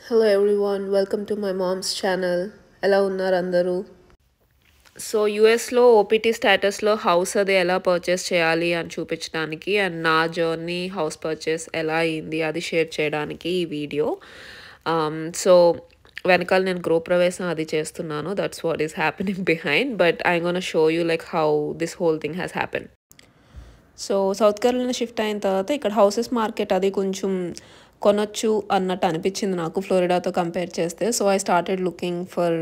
Hello everyone, welcome to my mom's channel. ఎలా ఉన్నారు అందరూ? సో యూఎస్లో ఓపీటీ స్టేటస్లో హౌస్ అది ఎలా పర్చేస్ చేయాలి అని చూపించడానికి అండ్ నా జర్నీ హౌస్ పర్చేస్ ఎలా అయింది అది షేర్ చేయడానికి ఈ వీడియో. సో వెనకాల నేను గృహప్రవేశం అది చేస్తున్నాను. That's what is happening behind, but I gonna show you like how this whole thing has happen. So south Kerala shift అయిన తర్వాత ఇక్కడ హౌసెస్ మార్కెట్ అది కొంచెం కొనొచ్చు అన్నట్టు అనిపించింది నాకు ఫ్లోరిడాతో కంపేర్ చేస్తే. So I started looking for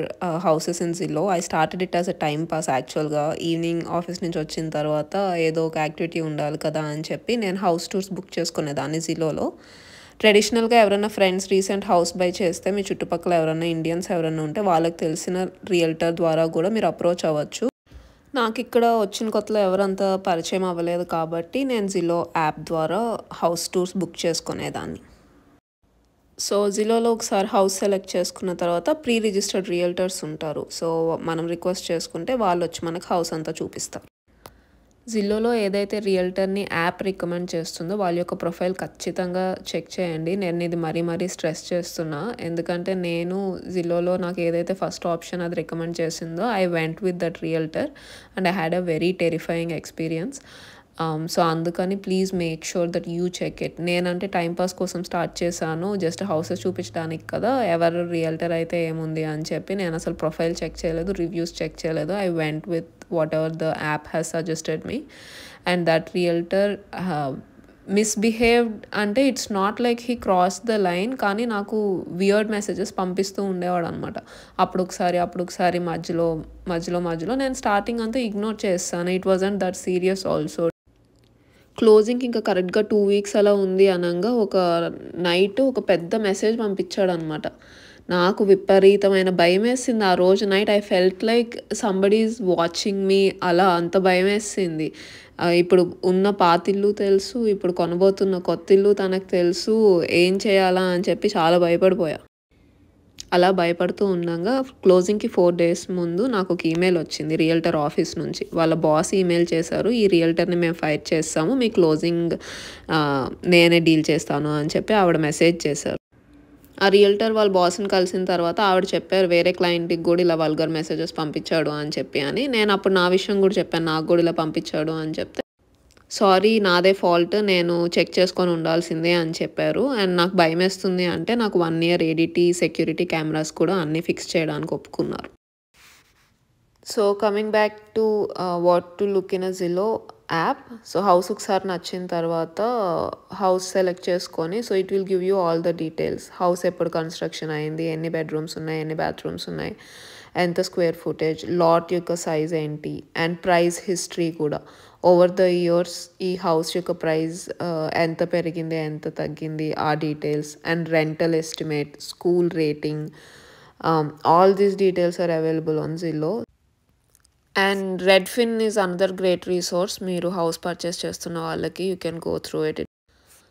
houses in Zillow. I started it as a time pass యాక్చువల్గా. ఈవినింగ్ ఆఫీస్ నుంచి వచ్చిన తర్వాత ఏదో ఒక యాక్టివిటీ ఉండాలి కదా అని చెప్పి నేను హౌస్ టూర్స్ బుక్ చేసుకునేదాన్ని జిల్లోలో. ట్రెడిషనల్గా ఎవరైనా ఫ్రెండ్స్ రీసెంట్ హౌస్ బై చేస్తే మీ చుట్టుపక్కల ఎవరైనా ఇండియన్స్ ఎవరైనా ఉంటే వాళ్ళకి తెలిసిన రియల్టర్ ద్వారా కూడా మీరు అప్రోచ్ అవ్వచ్చు. నాకు ఇక్కడ వచ్చిన కొత్తలో ఎవరంత పరిచయం అవ్వలేదు కాబట్టి నేను జిలో యాప్ ద్వారా హౌస్ టూర్స్ బుక్ చేసుకునేదాన్ని. సో జిలోలో ఒకసారి హౌస్ సెలెక్ట్ చేసుకున్న తర్వాత ప్రీ రిజిస్టర్డ్ రియల్టర్స్ ఉంటారు. సో మనం రిక్వెస్ట్ చేసుకుంటే వాళ్ళు వచ్చి మనకు హౌస్ అంతా చూపిస్తారు. జిల్లోలో ఏదైతే రియల్టర్ని యాప్ రికమెండ్ చేస్తుందో వాళ్ళ యొక్క ప్రొఫైల్ ఖచ్చితంగా చెక్ చేయండి. నేను ఇది మరీ స్ట్రెస్ చేస్తున్నా, ఎందుకంటే నేను జిల్లోలో నాకు ఏదైతే ఫస్ట్ ఆప్షన్ అది రికమెండ్ చేసిందో I went with that realtor and I had a very terrifying experience. So అందుకని please make sure that you check it. నేనంటే టైంపాస్ కోసం స్టార్ట్ చేశాను, జస్ట్ హౌసెస్ చూపించడానికి కదా, ఎవరు రియల్టర్ అయితే ఏముంది అని చెప్పి నేను అసలు ప్రొఫైల్ చెక్ చేయలేదు, రివ్యూస్ చెక్ చేయలేదు. I went with whatever the app has suggested me and that realtor misbehaved. అంటే it's not like he cross the line, కానీ నాకు వియర్డ్ మెసేజెస్ పంపిస్తూ ఉండేవాడు అనమాట. అప్పుడు ఒకసారి మధ్యలో నేను స్టార్టింగ్ అంతా ఇగ్నోర్ చేస్తాను. It wasn't that serious also. క్లోజింగ్కి ఇంకా కరెక్ట్గా 2 వీక్స్ అలా ఉంది అనగా ఒక నైట్ ఒక పెద్ద మెసేజ్ పంపించాడు అనమాట. నాకు విపరీతమైన భయం వేసింది ఆ రోజు night. I felt like somebody is watching me, అలా అంత భయం వేసింది. ఇప్పుడు ఉన్న పాతిల్లు తెలుసు, ఇప్పుడు కొనబోతున్న కొత్త ఇల్లు తనకు తెలుసు, ఏం చేయాలా అని చెప్పి చాలా భయపడిపోయా. అలా భయపడుతూ ఉండగా క్లోజింగ్కి 4 days ముందు నాకు ఒక ఈమెయిల్ వచ్చింది రియల్టర్ ఆఫీస్ నుంచి. వాళ్ళ బాస్ ఈమెయిల్ చేశారు, ఈ రియల్టర్ని మేము ఫైట్ చేస్తాము, మీ క్లోజింగ్ నేనే డీల్ చేస్తాను అని చెప్పి ఆవిడ మెసేజ్ చేశారు. ఆ రియల్టర్ వాళ్ళ బాస్ని కలిసిన తర్వాత ఆవిడ చెప్పారు వేరే క్లయింట్కి కూడా ఇలా వల్గర్ మెసేజెస్ పంపించాడు అని చెప్పి అని. నేను అప్పుడు నా విషయం కూడా చెప్పాను, నాకు కూడా ఇలా పంపించాడు అని చెప్తే సారీ నాదే ఫాల్ట్, నేను చెక్ చేసుకొని ఉండాల్సిందే అని చెప్పారు. అండ్ నాకు భయం వేస్తుంది అంటే నాకు 1 year ఏడిటీ సెక్యూరిటీ కెమెరాస్ కూడా అన్నీ ఫిక్స్ చేయడానికి ఒప్పుకున్నారు. So coming back to what to look in a Zillow app. So house ఒకసారి నచ్చిన తర్వాత హౌస్ సెలెక్ట్ చేసుకొని, so it will give you all the details. House ఎప్పుడు కన్స్ట్రక్షన్ అయింది, ఎన్ని బెడ్రూమ్స్ ఉన్నాయి, ఎన్ని బాత్రూమ్స్ ఉన్నాయి, ఎంత స్క్వేర్ ఫుటేజ్, లాట్ యొక్క సైజ్ ఏంటి, అండ్ ప్రైస్ హిస్టరీ కూడా. ఓవర్ ద ఇయర్స్ ఈ హౌస్ యొక్క ప్రైస్ ఎంత పెరిగింది, ఎంత తగ్గింది, ఆ details, and rental estimate, school rating, all these details are available on Zillow. And Redfin is another great resource. మీరు హౌస్ పర్చేస్ చేస్తున్న వాళ్ళకి you can go through it.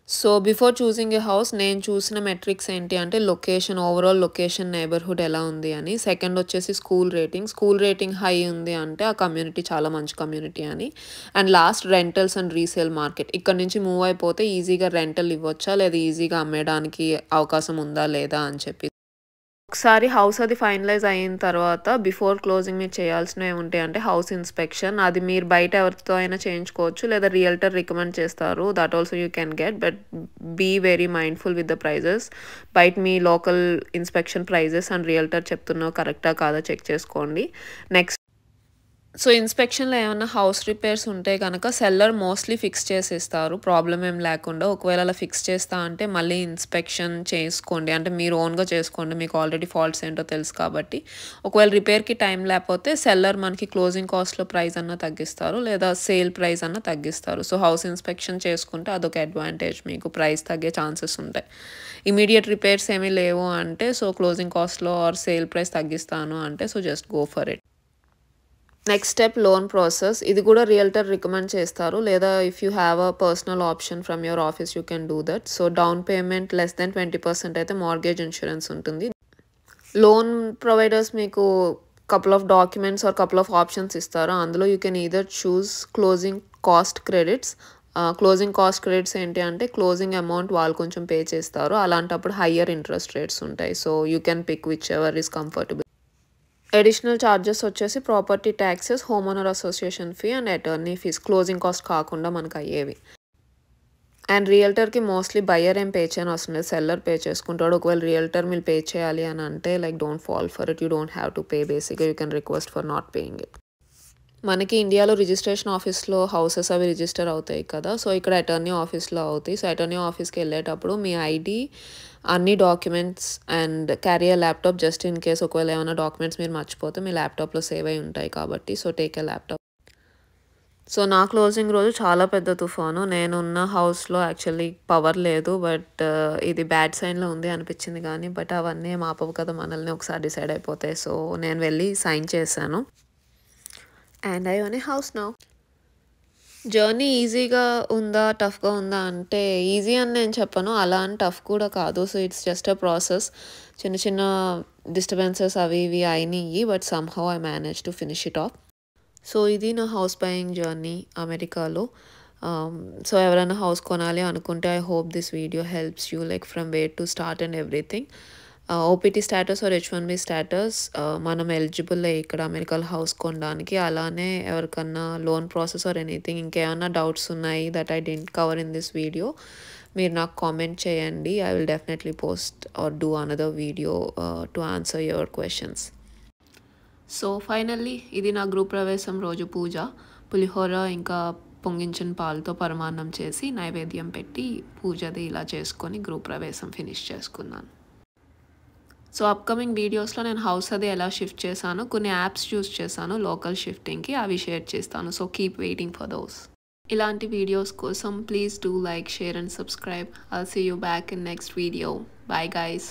So before choosing a house నేను చూసిన metrics ఏంటి అంటే location, overall location, neighbourhood ఎలా ఉంది అని. సెకండ్ వచ్చేసి స్కూల్ రేటింగ్ హై ఉంది అంటే ఆ కమ్యూనిటీ చాలా మంచి కమ్యూనిటీ అని. And last rentals and resale market. ఇక్కడ నుంచి మూవ్ అయిపోతే ఈజీగా రెంటల్ ఇవ్వచ్చా లేదా ఈజీగా అమ్మేయడానికి అవకాశం ఉందా లేదా అని చెప్పి. ఒకసారి హౌస్ అది ఫైనలైజ్ అయిన తర్వాత బిఫోర్ క్లోజింగ్ మీరు చేయాల్సినవి ఏముంటాయి అంటే హౌస్ ఇన్స్పెక్షన్. అది మీరు బయట ఎవరితో అయినా చేయించుకోవచ్చు లేదా రియల్టర్ రికమెండ్ చేస్తారు, that also you can get, but be very mindful with the prices. బయట మీ local inspection prices and realtor చెప్తున్నవి కరెక్టా కాదా చెక్ చేసుకోండి. నెక్స్ట్ సో ఇన్స్పెక్షన్లో ఏమైనా హౌస్ రిపేర్స్ ఉంటే కనుక సెల్లర్ మోస్ట్లీ ఫిక్స్ చేసి ఇస్తారు, ప్రాబ్లం ఏం లేకుండా. ఒకవేళ అలా ఫిక్స్ చేస్తా అంటే మళ్ళీ ఇన్స్పెక్షన్ చేసుకోండి, అంటే మీరు ఓన్గా చేసుకోండి, మీకు ఆల్రెడీ ఫాల్ట్స్ ఏంటో తెలుసు కాబట్టి. ఒకవేళ రిపేర్కి టైం లేకపోతే సెల్లర్ మనకి క్లోజింగ్ కాస్ట్లో ప్రైస్ అన్న తగ్గిస్తారు లేదా సేల్ ప్రైస్ అన్న తగ్గిస్తారు. సో హౌస్ ఇన్స్పెక్షన్ చేసుకుంటే అదొక అడ్వాంటేజ్, మీకు ప్రైస్ తగ్గే ఛాన్సెస్ ఉంటాయి. ఇమీడియట్ రిపేర్స్ ఏమీ లేవు అంటే సో క్లోజింగ్ కాస్ట్లో ఆర్ సేల్ ప్రైస్ తగ్గిస్తాను అంటే so just go for it. Next step loan process. ఇది కూడా రియల్టర్ రికమెండ్ చేస్తారు లేదా if you have a personal option from your office you can do that. So down payment less than 20% అయితే mortgage insurance ఉంటుంది. Loan providers మీకు couple of documents or couple of options ఇస్తారు. అందులో you can either choose closing cost credits closing cost credits ఏంటి అంటే closing amount వాళ్ళు కొంచెం pay చేస్తారు. అలాంటప్పుడు హయ్యర్ ఇంట్రెస్ట్ రేట్స్ ఉంటాయి. So you can pick whichever is comfortable. Additional charges వచ్చేసి property taxes, home owner association fee and attorney fees closing cost కాకుండా మనకు అయ్యేవి. అండ్ రియల్టర్కి మోస్ట్లీ బయ్యర్ ఏం పే చేయని అవసరం లేదు, సెల్లర్ పే చేసుకుంటాడు. ఒకవేళ రియల్టర్ మీరు పే చేయాలి అని అంటే like don't fall for it, you don't have to pay. బేసిక్గా you can request for not paying it. మనకి ఇండియాలో రిజిస్ట్రేషన్ ఆఫీస్లో హౌసెస్ అవి రిజిస్టర్ అవుతాయి కదా, సో ఇక్కడ అటార్నీ ఆఫీస్లో అవుతాయి. సో అటార్నీ ఆఫీస్కి వెళ్ళేటప్పుడు మీ ఐడి, అన్ని documents and carry a laptop just in case ఒకవేళ ఏమైనా డాక్యుమెంట్స్ మీరు మర్చిపోతే మీ ల్యాప్టాప్లో సేవ్ అయి ఉంటాయి కాబట్టి. So take a laptop. So నా క్లోజింగ్ రోజు చాలా పెద్ద తుఫాను. నేనున్న హౌస్లో యాక్చువల్లీ పవర్ లేదు, బట్ ఇది బ్యాడ్ సైన్లో ఉంది అనిపించింది కానీ బట్ అవన్నీ ఏం ఆపవు కదా మనల్ని, ఒకసారి డిసైడ్ అయిపోతాయి. సో నేను వెళ్ళి సైన్ చేశాను and I own A house now. Journey ఈజీగా ఉందా టఫ్గా ఉందా అంటే ఈజీ అని నేను చెప్పను, అలా అని టఫ్ కూడా కాదు. So it's just a process. చిన్న చిన్న డిస్టర్బెన్సెస్ అవి ఇవి అయినాయి, but somehow I manage to finish it of. So ఇది నా హౌస్ బయింగ్ జర్నీ అమెరికాలో. సో ఎవరైనా హౌస్ కొనాలి అనుకుంటే I hope this video helps you like from where to start and everything. OPT status are H1B status మనం eligible ఇక్కడ అమెరికాలో house కొనడానికి. అలానే ఎవరికన్నా లోన్ ప్రాసెస్ ఆర్ ఎనీథింగ్ ఇంకేమైనా డౌట్స్ ఉన్నాయి that I dent cover in this video, మీరు నాకు కామెంట్ చేయండి. I will definitely post or do another video to answer your questions. So finally ఇది నా గృహ ప్రవేశం రోజు పూజ. పులిహోర ఇంకా పొంగించిన పాలతో పరమాన్నం చేసి నైవేద్యం పెట్టి పూజది ఇలా చేసుకొని గృహ ప్రవేశం ఫినిష్ చేసుకున్నాను. సో అప్కమింగ్ వీడియోస్లో నేను హౌస్ అది ఎలా షిఫ్ట్ చేశాను, కొన్ని యాప్స్ యూస్ చేశాను లోకల్ షిఫ్టింగ్కి, అవి షేర్ చేస్తాను. So keep waiting for those. ఇలాంటి వీడియోస్ కోసం please do like, share and subscribe. I'll see you back in next video. Bye guys.